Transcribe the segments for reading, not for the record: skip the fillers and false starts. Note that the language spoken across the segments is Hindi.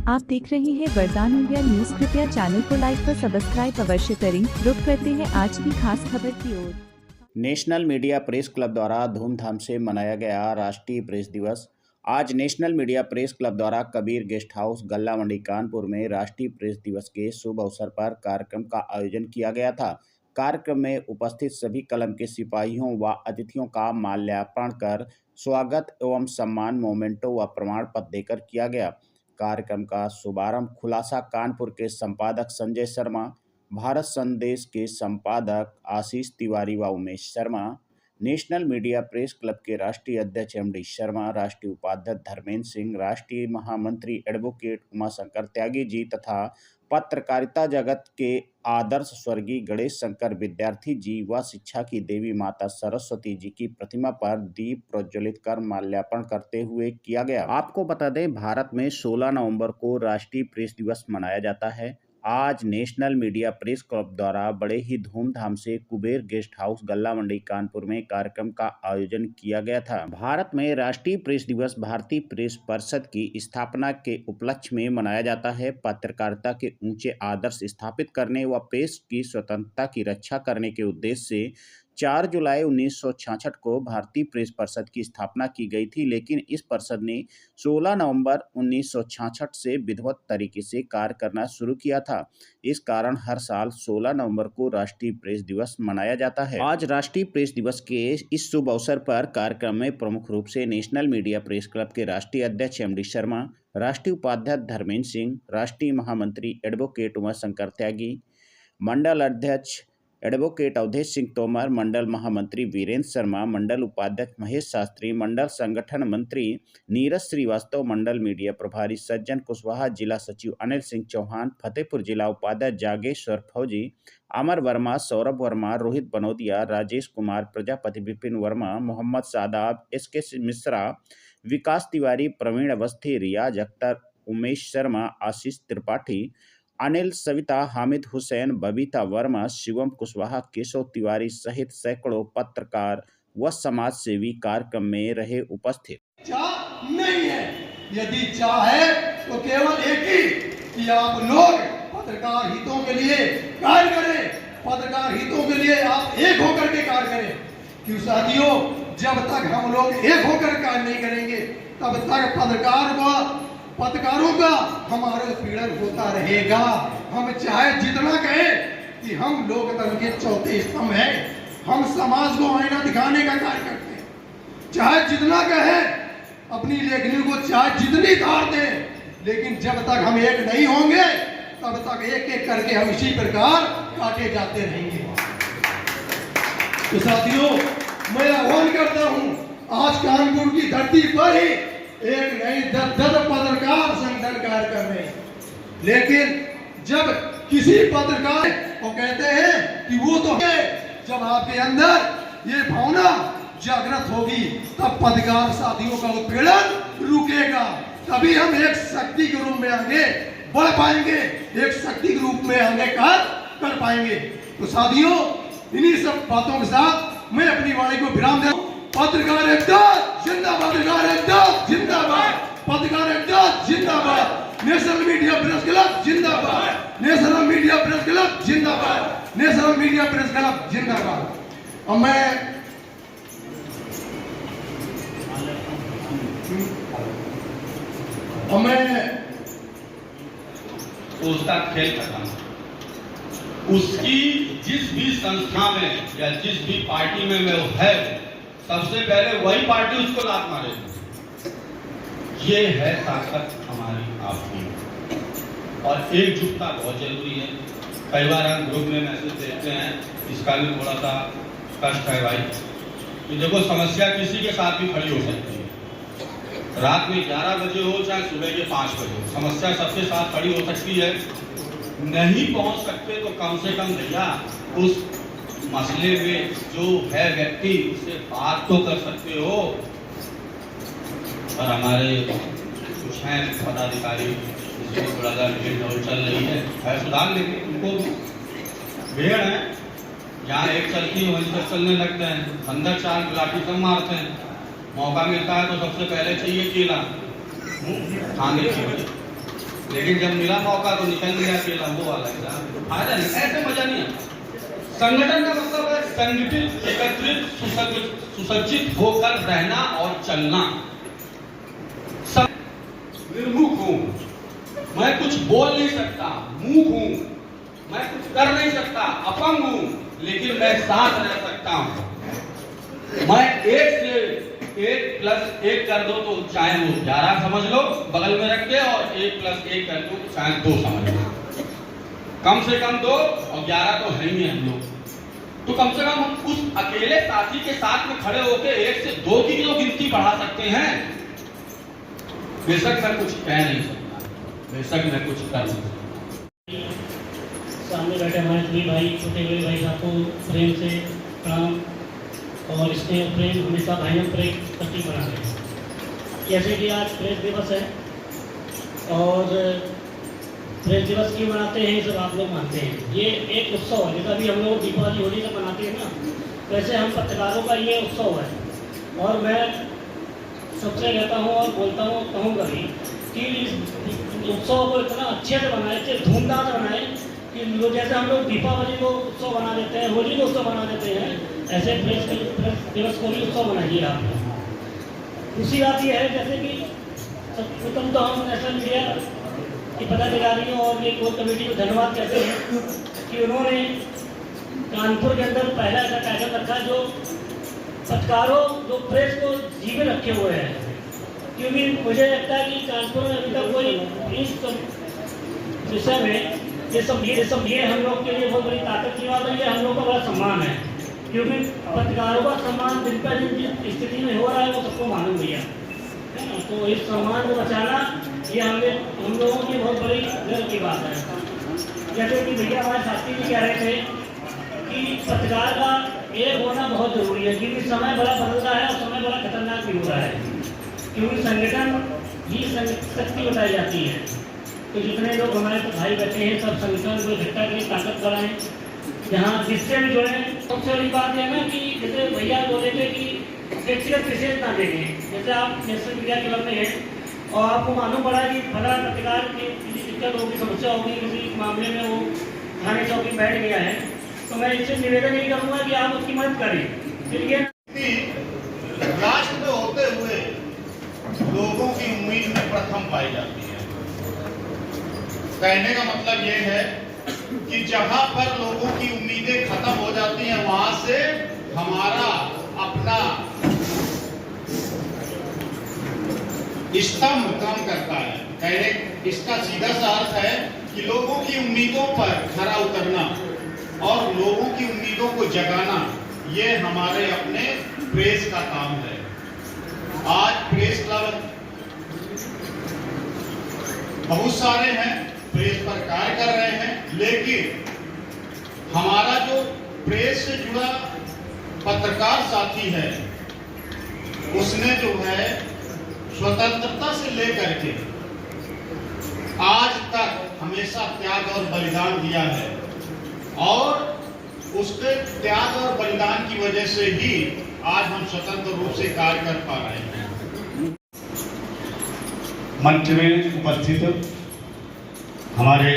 आप देख रहे हैं वरदान इंडिया न्यूज। कृपया चैनल को लाइक व सब्सक्राइब अवश्य करें। रुक करते हैं आज की खास खबर की ओर। नेशनल मीडिया प्रेस क्लब द्वारा धूमधाम से मनाया गया राष्ट्रीय प्रेस दिवस। आज नेशनल मीडिया प्रेस क्लब द्वारा कबीर गेस्ट हाउस गल्ला मंडी कानपुर में राष्ट्रीय प्रेस दिवस के शुभ अवसर पर कार्यक्रम का आयोजन किया गया था। कार्यक्रम में उपस्थित सभी कलम के सिपाहियों व अतिथियों का माल्यार्पण कर स्वागत एवं सम्मान मोमेंटो व प्रमाण पत्र देकर किया गया। कार्यक्रम का शुभारंभ खुलासा कानपुर के संपादक संजय शर्मा, भारत संदेश के संपादक आशीष तिवारी व Umesh Sharma, national media press club के राष्ट्रीय अध्यक्ष एमडी शर्मा, राष्ट्रीय उपाध्यक्ष धर्मेंद्र सिंह, राष्ट्रीय महामंत्री एडवोकेट उमाशंकर त्यागी जी तथा पत्रकारिता जगत के आदर्श स्वर्गीय गणेश शंकर विद्यार्थी जी व शिक्षा की देवी माता सरस्वती जी की प्रतिमा पर दीप प्रज्वलित कर माल्यार्पण करते हुए किया गया। आपको बता दें, भारत में 16 नवंबर को राष्ट्रीय प्रेस दिवस मनाया जाता है। आज नेशनल मीडिया प्रेस क्लब द्वारा बड़े ही धूमधाम से कुबेर गेस्ट हाउस गल्ला मंडी कानपुर में कार्यक्रम का आयोजन किया गया था। भारत में राष्ट्रीय प्रेस दिवस भारतीय प्रेस परिषद की स्थापना के उपलक्ष्य में मनाया जाता है। पत्रकारिता के ऊंचे आदर्श स्थापित करने व प्रेस की स्वतंत्रता की रक्षा करने के उद्देश्य से 4 जुलाई 1966 को भारतीय प्रेस परिषद की स्थापना की गई थी, लेकिन इस परिषद ने 16 नवंबर 1966 से विधिवत तरीके से कार्य करना शुरू किया था। इस कारण हर साल 16 नवंबर को राष्ट्रीय प्रेस दिवस मनाया जाता है। आज राष्ट्रीय प्रेस दिवस के इस शुभ अवसर पर कार्यक्रम में प्रमुख रूप से नेशनल मीडिया प्रेस क्लब के राष्ट्रीय अध्यक्ष एमडी शर्मा, राष्ट्रीय उपाध्यक्ष धर्मेंद्र सिंह, राष्ट्रीय महामंत्री एडवोकेट उमाशंकर त्यागी, मंडल अध्यक्ष एडवोकेट अवधेश सिंह तोमर, मंडल महामंत्री वीरेंद्र शर्मा, मंडल उपाध्यक्ष महेश शास्त्री, मंडल संगठन मंत्री नीरज श्रीवास्तव, मंडल मीडिया प्रभारी सज्जन कुशवाहा, जिला सचिव अनिल सिंह चौहान, फतेहपुर जिला उपाध्यक्ष जागेश्वर फौजी, अमर वर्मा, सौरभ वर्मा, रोहित बनोदिया, राजेश कुमार प्रजापति, विपिन वर्मा, मोहम्मद सादाब, एसके मिश्रा, विकास तिवारी, प्रवीण अवस्थी, रियाज अख्तर, उमेश शर्मा, आशीष त्रिपाठी, अनिल, सविता, हामिद हुसैन, बबीता वर्मा, शिवम कुशवाहा, केशव तिवारी सहित सैकड़ों पत्रकार व समाज सेवी कार्यक्रम में रहे उपस्थित। चाह नहीं है, यदि चाह है तो केवल एक ही कि आप लोग पत्रकार हितों के लिए कार्य करें, पत्रकार हितों के लिए आप एक होकर के कार्य करें। क्यों साथियों, जब तक हम लोग एक होकर कार्य नहीं करेंगे तब तक पत्रकारों का हमारे उत्पीड़न होता रहेगा। हम चाहे जितना कहें कि हम लोकतंत्र के चौथे स्तंभ हैं, हम समाज को आईना दिखाने का कार्य करते हैं, चाहे जितना कहें अपनी लेखनी को चाहे जितनी धार दें, लेकिन जब तक हम एक नहीं होंगे तब तक एक एक करके हम इसी प्रकार काटे जाते रहेंगे। तो साथियों, मैं आह्वान करता हूं, आज कानपुर की धरती पर ही एक नई दर पत्रकार संगठन कार्य कर रहे हैं, लेकिन जब किसी पत्रकार को कहते हैं कि वो तो है, जब आपके अंदर ये भावना जागृत होगी तब पत्रकार साथियों का उत्पीड़न रुकेगा, तभी हम एक शक्ति के रूप में आगे बढ़ पाएंगे, एक शक्ति के रूप में आगे कार्य कर पाएंगे। तो साथियों, इन्हीं सब बातों के साथ मैं अपनी वाणी को विराम दे। पत्रकार एकता जिंदाबाद, पत्रकार एकता जिंदाबाद, पत्रकार एकता जिंदाबाद, नेशनल मीडिया प्रेस क्लब जिंदाबाद, नेशनल मीडिया प्रेस क्लब जिंदाबाद, नेशनल मीडिया प्रेस क्लब जिंदाबाद। अब मैं उसका खेल खत्म, उसकी जिस भी संस्था में या जिस भी पार्टी में वो है, सबसे पहले वही पार्टी उसको लात मारेगी। ये है ताकत हमारी आपकी, और एकजुटता बहुत जरूरी है। कई बार हम ग्रुप में मैसेज देखते हैं, इसका भी थोड़ा सा कष्ट है भाई कि देखो, समस्या किसी के साथ भी खड़ी हो सकती है, रात में 11 बजे हो चाहे सुबह के 5 बजे हो, समस्या सबके साथ खड़ी हो सकती है। नहीं पहुंच सकते तो कम से कम भैया उस मसले में जो है व्यक्ति, उससे बात तो कर सकते हो। और हमारे कुछ हैं पदाधिकारी, इसमें थोड़ा सा भीड़ चल रही है सुधार, लेकिन उनको भीड़ है, जहाँ एक चलती है वहीं सब चलने लगते हैं, अंदर 4 गुलाटी सब मारते हैं। मौका मिलता है तो सबसे पहले चाहिए केला खाने के लिए, लेकिन जब मिला मौका तो निकल गया अकेला, वो वाला फायदा नहीं, ऐसे मजा नहीं आता। संगठन का मतलब है संगठित, एकत्रित, सुसज्जित होकर रहना और चलना। निर्मुख हूं, मैं कुछ बोल नहीं सकता, मूक हूं, मैं कुछ कर नहीं सकता, अपंग हूं, लेकिन मैं साथ रह सकता हूं। मैं 1 से 1 + 1 कर दो तो चाहे वो 11 समझ लो बगल में रख के, और 1 + 1 कर दो चाहे 2 समझ लो। कम से कम 2 और 11 तो है ही हम लोग। तो कम से कम हम उस अकेले साथी के साथ में खड़े होकर 1 से 2 की तो गिनती बढ़ा सकते हैं। बेशक मैं कुछ कह नहीं सकता, बेशक मैं कुछ कर नहीं सकता। सामने बैठे हमारे सभी भाई, छोटे बड़े भाई साहब को प्रेम से प्रणाम, और स्नेह प्रेम हमेशा भाइयों प्रेम प्रति बना रहे। जैसे कि आज प्रेस दिवस है, और प्रेस दिवस क्यों मनाते हैं ये सब आप लोग मानते हैं। ये एक उत्सव है, जैसा भी हम लोग दीपावली होली का मनाते हैं ना, वैसे हम पत्रकारों का ये उत्सव है। और मैं सबसे कहता हूँ और बोलता हूँ, कहूँगा भी कि इस उत्सव को इतना अच्छे से बनाए, इतने धूमधाम से बनाए कि लोग, जैसे हम लोग दीपावली को उत्सव बना देते हैं, होली को उत्सव बना देते हैं, ऐसे प्रेस दिवस को भी उत्सव बनाइए आप। दूसरी बात यह है, जैसे कि प्रथम तो हम नेशनल मीडिया की पदाधिकारियों और ये कोर कमेटी को धन्यवाद कहते हैं कि उन्होंने कानपुर के अंदर पहला ऐसा कार्यक्रम रखा जो पत्रकारों, जो प्रेस को जीवित रखे हुए हैं। क्योंकि मुझे लगता है कि कानपुर में अभी तक कोई इस विषय में ये सब ये हम लोग के लिए बहुत बड़ी ताकत की बात है, ये हम लोग का बड़ा सम्मान है। क्योंकि पत्रकारों का सम्मान दिन पर दिन जिस स्थिति में हो रहा है वो सबको मालूम भैया है ना। तो इस सम्मान को बचाना ये हम लोगों की बहुत बड़ी गर्व की बात है। जैसे कि भैया हमारे साथी भी कह रहे थे कि पत्रकार का एक होना बहुत जरूरी है, क्योंकि समय बड़ा बदल रहा है और समय बड़ा खतरनाक भी हो रहा है। क्योंकि संगठन ही शक्ति बताई जाती है। तो जितने लोग हमारे भाई बैठे हैं सब संगठन को इकट्ठा करें, ताकत बढ़ाएं, जहाँ जिससे भी जुड़े। सबसे बड़ी बात यह है कि जैसे भैया बोले थे कि व्यक्तिगत विशेष ना देंगे। जैसे आप नेशनल मीडिया क्लब में हैं और आपको मालूम पड़ा कि फला पत्रकार की किसी दिक्कत होगी, समस्या होगी, किसी मामले में वो थाने चौकी बैठ गया है, तो मैं इससे निवेदन यही करूँगा कि आप उसकी मदद करें। फिर राष्ट्र में होते हुए लोगों की उम्मीद में प्रथम पाई जाती है। कहने का मतलब यह है कि जहां पर लोगों की उम्मीदें खत्म हो जाती हैं, वहां से हमारा अपना स्तंभ काम करता है। कहने इसका सीधा सा अर्थ है कि लोगों की उम्मीदों पर खरा उतरना और लोगों की उम्मीदों को जगाना, ये हमारे अपने प्रेस का काम है। आज प्रेस क्लब बहुत सारे हैं, प्रेस पर कार्य कर रहे हैं, लेकिन हमारा जो प्रेस से जुड़ा पत्रकार साथी है, उसने जो है स्वतंत्रता से लेकर के आज तक हमेशा त्याग और बलिदान दिया है, और उसके त्याग और बलिदान की वजह से ही आज हम स्वतंत्र रूप से कार्य कर पा रहे हैं। मंच में उपस्थित हमारे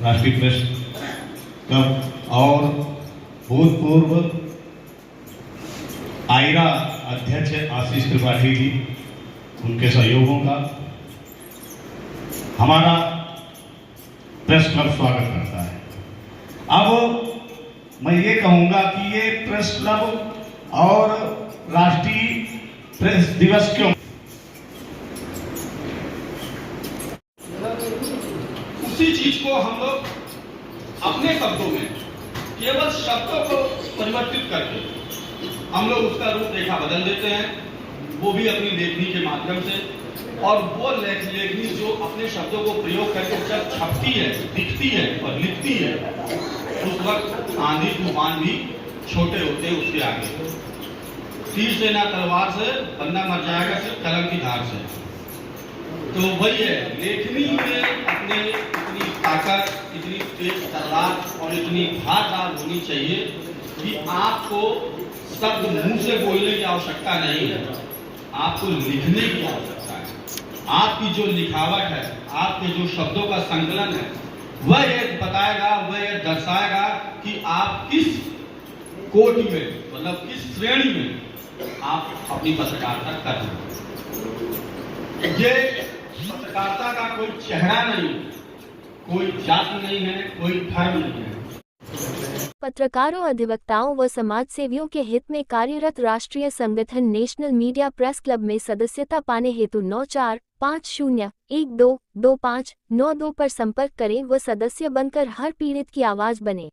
राष्ट्रीय प्रेस क्लब और भूतपूर्व आयरा अध्यक्ष आशीष त्रिपाठी जी, उनके सहयोगों का हमारा प्रेस क्लब स्वागत करता है। अब मैं ये कहूंगा कि ये प्रेस क्लब और राष्ट्रीय प्रेस दिवस क्यों, उसी चीज को हम लोग अपने शब्दों में, केवल शब्दों को परिवर्तित करके हम लोग उसका रूपरेखा बदल देते हैं, वो भी अपनी लेखनी के माध्यम से। और वो लेखनी जो अपने शब्दों को प्रयोग करके जब छपती है, दिखती है और लिखती है, उस वक्त आंधी तूफान भी छोटे होते हैं उसके आगे। तीर से ना तलवार से, बंदा मर जाएगा सिर्फ कलम की धार से। तो वही है, लेखनी में अपने इतनी ताकत, इतनी तेज तलवार और इतनी धारदार होनी चाहिए कि आपको शब्द मुंह से बोलने की आवश्यकता नहीं है, आपको लिखने की आवश्यकता है। आपकी जो लिखावट है, आपके जो शब्दों का संकलन है, वह ये बताएगा, वह ये दर्शाएगा कि आप किस कोटि में, मतलब किस श्रेणी में आप अपनी पत्रकारिता कर रहे हैं। ये पत्रकारिता का कोई चेहरा नहीं, कोई जाति नहीं है, कोई धर्म नहीं है। पत्रकारों, अधिवक्ताओं व समाजसेवियों के हित में कार्यरत राष्ट्रीय संगठन नेशनल मीडिया प्रेस क्लब में सदस्यता पाने हेतु 9450122592 पर संपर्क करें व सदस्य बनकर हर पीड़ित की आवाज बने।